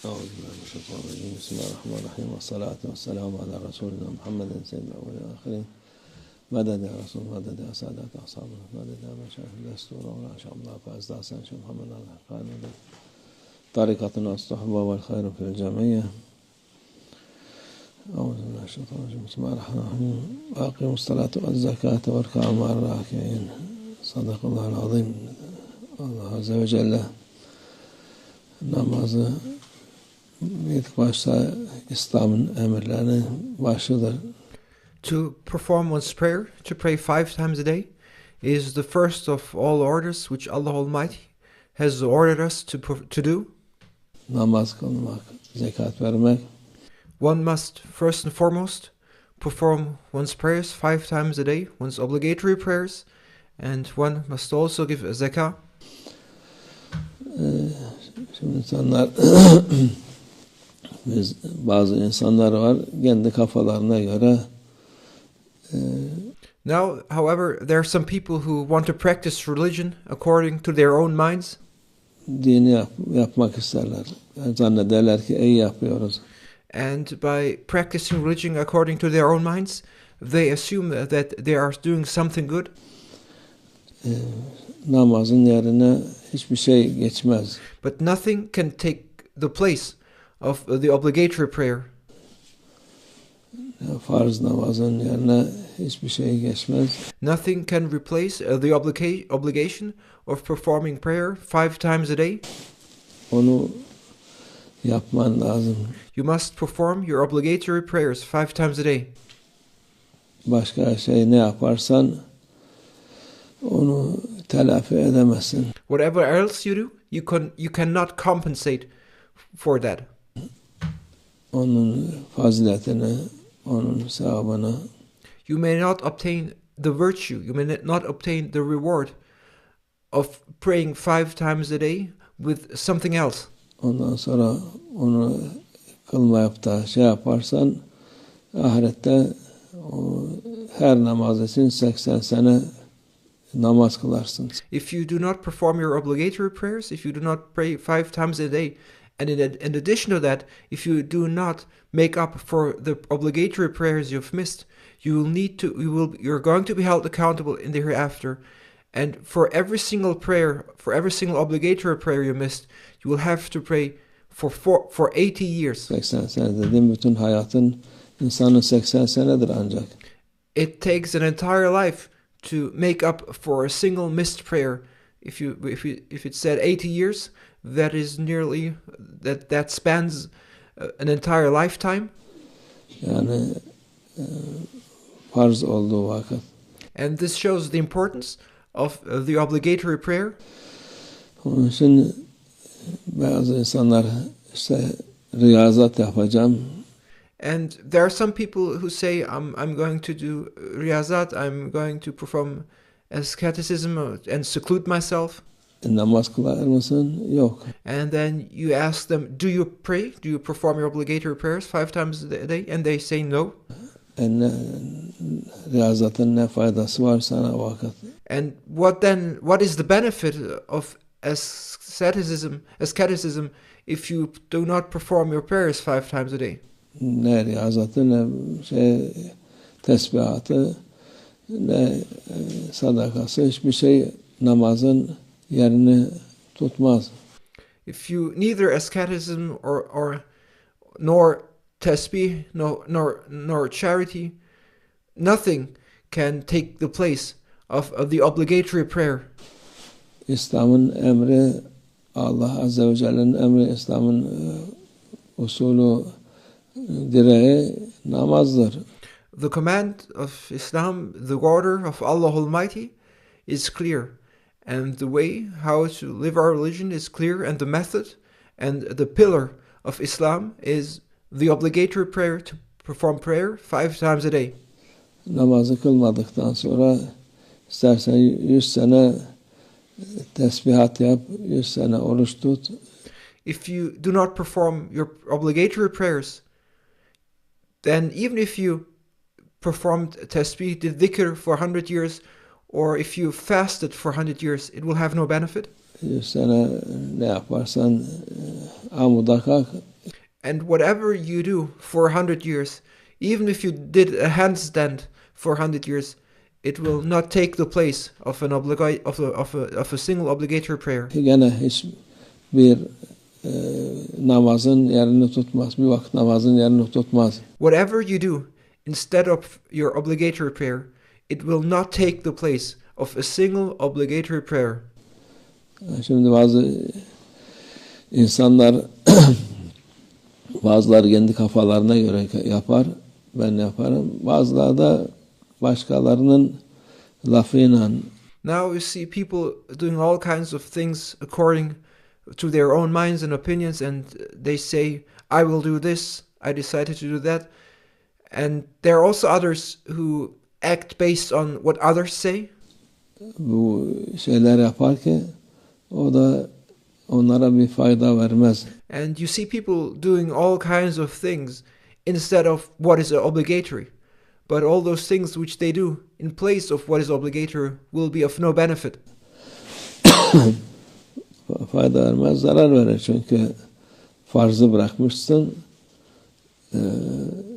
أعوذ بالله من الشيطان الرجيم بسم الله الرحمن الرحيم والصلاة والسلام على رسولنا محمد سيد الأولين والآخرين مدد يا رسول مدد يا سادات أصحابنا مدد يا مشايخ الدستور ولا Sh.Muhammad فأزداد Sh.Muhammad الحقان طريقتنا الصحبة والخير في الجميع. أعوذ بالله من الشيطان الرجيم بسم الله الرحمن الرحيم وأقيموا الصلاة والزكاة واركعوا مع الراكعين. صدق الله العظيم. Allah Azze ve Celle namazı ilk başta İslam'ın emirlerinin başıdır. To perform one's prayer, to pray 5 times a day, is the first of all orders which Allah Almighty has ordered us to do. Namaz kılmak, zekat vermek. One must first and foremost perform one's prayers 5 times a day, one's obligatory prayers, and one must also give a zakah. Şimdi insanlar bazı insanlar var kendi kafalarına göre Now, however, there are some people who want to practice religion according to their own minds. Dini yapmak isterler. Yani zannederler ki iyi yapıyoruz. And by practicing religion according to their own minds, they assume that they are doing something good. Namazın yerine hiçbir şey geçmez. But nothing can take the place of the obligatory prayer. Farz namazın yerine hiçbir şey geçmez. Nothing can replace the obligation of performing prayer 5 times a day. Onu yapman lazım. You must perform your obligatory prayers 5 times a day. Başka şey ne yaparsan onu telafi edemezsin. Whatever else you do, you cannot compensate for that. Onun faziletini, onun sevabını. You may not obtain the virtue, you may not obtain the reward of praying 5 times a day with something else. Ondan sonra onu kılmayıp da şey yaparsan ahirette her namaz için 80 sene namaz kılarsın. If you do not perform your obligatory prayers, if you do not pray 5 times a day, and in addition to that, if you do not make up for the obligatory prayers you've missed, you're going to be held accountable in the hereafter. And for every single prayer, for every single obligatory prayer you missed, you will have to pray for 80 years. 80 sene dediğim bütün hayatın insanın 80 senedir ancak. It takes an entire life to make up for a single missed prayer. If it said 80 years, that is nearly that spans an entire lifetime. Yani farz olduğu vakit. And this shows the importance of the obligatory prayer. Onun için bazı insanlar işte riyazat yapacağım. And there are some people who say, I'm going to do riyazat, I'm going to perform asceticism and seclude myself. Namaz kılar mısın? Yok. And then you ask them, do you pray? Do you perform your obligatory prayers 5 times a day? And they say no. Riyazatın ne faydası var sana vakit? And what is the benefit of asceticism if you do not perform your prayers 5 times a day? Ne riyazatı ne tesbihatı ne sadakası hiçbir şey namazın yerini tutmaz. If you neither asceticism nor tasbih nor charity, nothing can take the place of the obligatory prayer. İslam'ın emri, Allah Azze ve Celle'nin emri, İslam'ın usulü, direği namazdır. The command of Islam, the order of Allah Almighty is clear. And the way how to live our religion is clear, and the method and the pillar of Islam is the obligatory prayer, to perform prayer 5 times a day. Namazı kılmadıktan sonra istersen 100 sene tesbihat yap, 100 sene oruç tut. If you do not perform your obligatory prayers, then even if you performed tasbih, did dhikr for 100 years, or if you fasted for 100 years, it will have no benefit. 100 sene ne yaparsan amuda kalk, And whatever you do for 100 years, even if you did a handstand for 100 years, it will not take the place of a single obligatory prayer. Gene hiçbir namazın yerini tutmaz. Bir vakit namazın yerini tutmaz. Whatever you do instead of your obligatory prayer, it will not take the place of a single obligatory prayer. Şimdi bazı insanlar bazıları kendi kafalarına göre yapar, ben yaparım. Bazıları da başkalarının lafıyla. Now you see people doing all kinds of things according to their own minds and opinions, and they say, I will do this, I decided to do that. And there are also others who act based on what others say. Bu şeyler yapar ki o da onlara bir fayda vermez. And you see people doing all kinds of things instead of what is obligatory. But all those things which they do in place of what is obligatory will be of no benefit. Fayda vermez, zarar verir. Çünkü farzı bırakmışsın,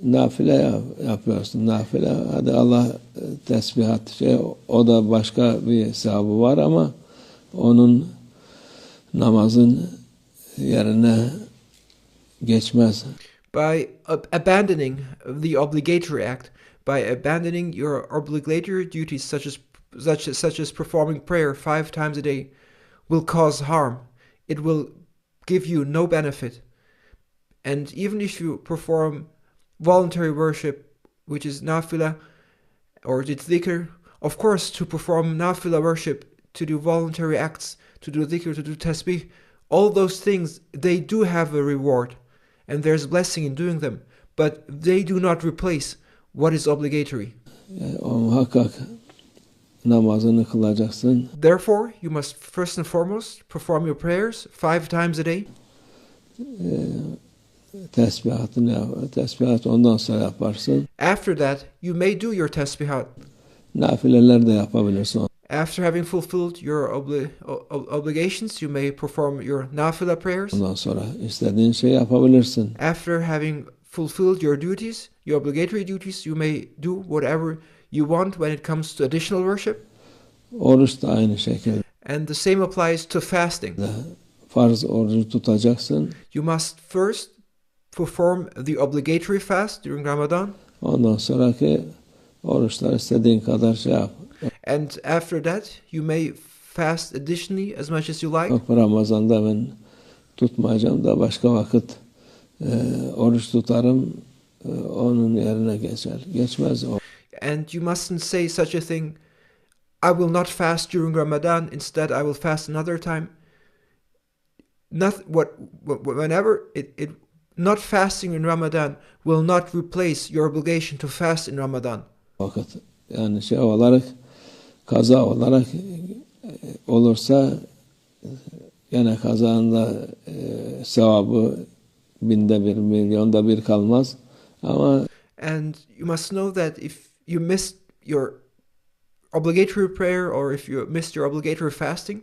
nafile yapıyorsun. Nafile, hadi Allah tesbihat o da başka bir sevabı var ama onun namazın yerine geçmez. By abandoning the obligatory act, by abandoning your obligatory duties such as performing prayer 5 times a day, will cause harm. It will give you no benefit. And even if you perform voluntary worship, which is nafila or dhikr, of course, to perform nafila worship, to do voluntary acts, to do dhikr, to do tasbih, all those things, they do have a reward. And there's blessing in doing them. But they do not replace what is obligatory. O muhakkak namazını kılacaksın. Therefore, you must first and foremost perform your prayers 5 times a day. Tesbihat ondan sonra yaparsın. After that, you may do your tesbihat. Nafileler de yapabilirsin. After having fulfilled your obligations, you may perform your nafila prayers. Ondan sonra istediğin şeyi yapabilirsin. After having fulfilled your duties, your obligatory duties, you may do whatever you want when it comes to additional worship. Oruç da aynı şekilde. And the same applies to fasting. Farz orucu tutacaksın. You must first perform the obligatory fast during Ramadan. Ondan sonraki oruçlar istediğin kadar yap. And after that, you may fast additionally as much as you like. Ramazan'da ben tutmayacağım da başka vakit oruç tutarım, onun yerine geçer. Geçmez o. And you mustn't say such a thing, I will not fast during Ramadan, instead I will fast another time. Not fasting in Ramadan will not replace your obligation to fast in Ramadan. Vakit yani şey olarak, kaza olarak olursa gene kazanda sevabı 1000'de 1, milyonda 1 kalmaz ama. And you must know that if you missed your obligatory prayer or if you missed your obligatory fasting,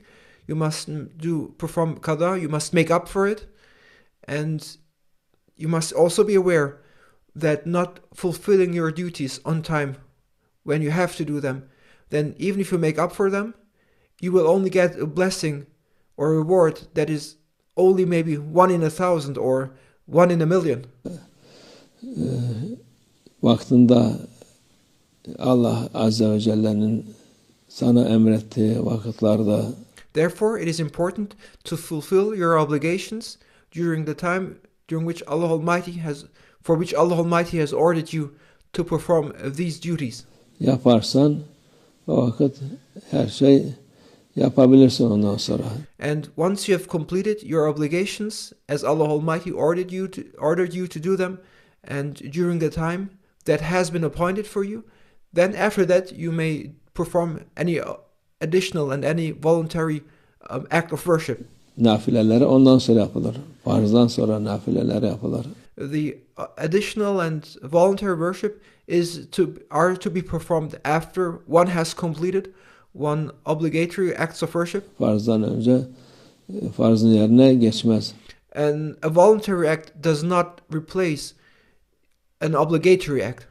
you must perform qada, you must make up for it. And you must also be aware that not fulfilling your duties on time when you have to do them, then even if you make up for them, you will only get a blessing or a reward that is only maybe 1 in 1,000 or 1 in a million. Vaktinde Allah Azze ve Celle'nin sana emrettiği vakitlerde. Therefore, it is important to fulfill your obligations during the time during which Allah Almighty has ordered you to perform these duties. Yaparsan o vakit her şey yapabilirsin ondan sonra. And once you have completed your obligations as Allah Almighty ordered you to do them, and during the time that has been appointed for you, then after that you may perform any additional and any voluntary act of worship. Nafileleri ondan sonra yapılır. Farzdan sonra nafileler yapılır. The additional and voluntary worship are to be performed after one has completed one obligatory acts of worship. Farzdan önce farzın yerine geçmez. And a voluntary act does not replace an obligatory act.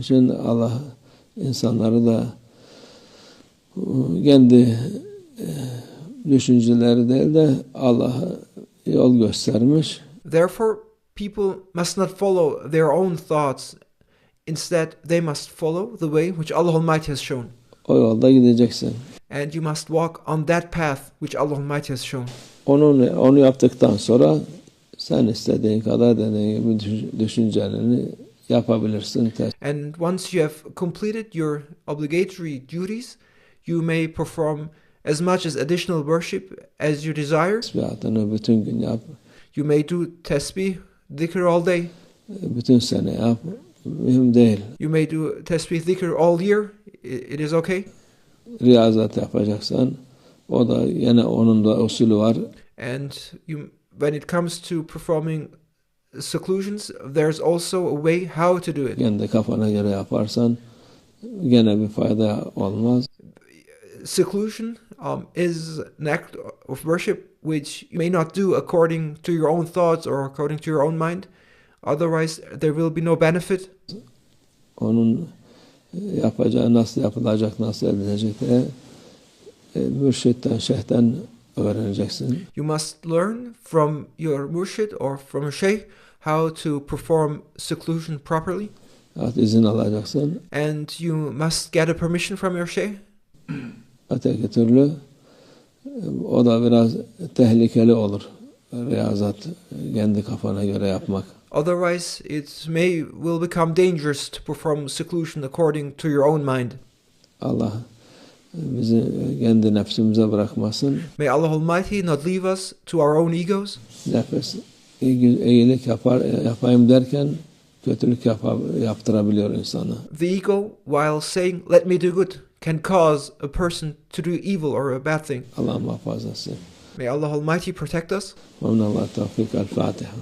Şimdi Allah insanları da kendi düşünceleri değil de Allah'a yol göstermiş. Therefore, people must not follow their own thoughts. Instead, they must follow the way which Allah Almighty has shown. O yolda gideceksin. And you must walk on that path which Allah Almighty has shown. Onu yaptıktan sonra sen istediğin kadar dediğin gibi düşüncelerini yapabilirsin. And once you have completed your obligatory duties, you may perform as much as additional worship as you desire. Tesbihatını bütün gün yap. You may do tesbih, dhikr all day. Bütün sene yap. Mühim değil. You may do tesbih, dhikr all year. It is okay. Riyazat yapacaksan o da yine onun da usulü var. And when it comes to performing seclusions, there's also a way how to do it. Kendi kafana göre yaparsan gene bir fayda olmaz. Seclusion is an act of worship which you may not do according to your own thoughts or according to your own mind. Otherwise, there will be no benefit. Onun yapacağı nasıl yapılacak, nasıl edilecek diye mürşitten, şeyhten öğreneceksin. You must learn from your murshid or from a sheikh how to perform seclusion properly. İzin alacaksın. And you must get a permission from your sheikh. Öteki türlü o da biraz tehlikeli olur. Riyazat kendi kafana göre yapmak. Otherwise, it will become dangerous to perform seclusion according to your own mind. Allah bizi kendi nefsimize bırakmasın. May Allah Almighty not leave us to our own egos. Nefes iyilik yapayım derken kötülük yaptırabiliyor insana. The ego, while saying "Let me do good," can cause a person to do evil or a bad thing. Allah muhafaza etsin. May Allah Almighty protect us. Ve minallah tevfik. El Fatiha.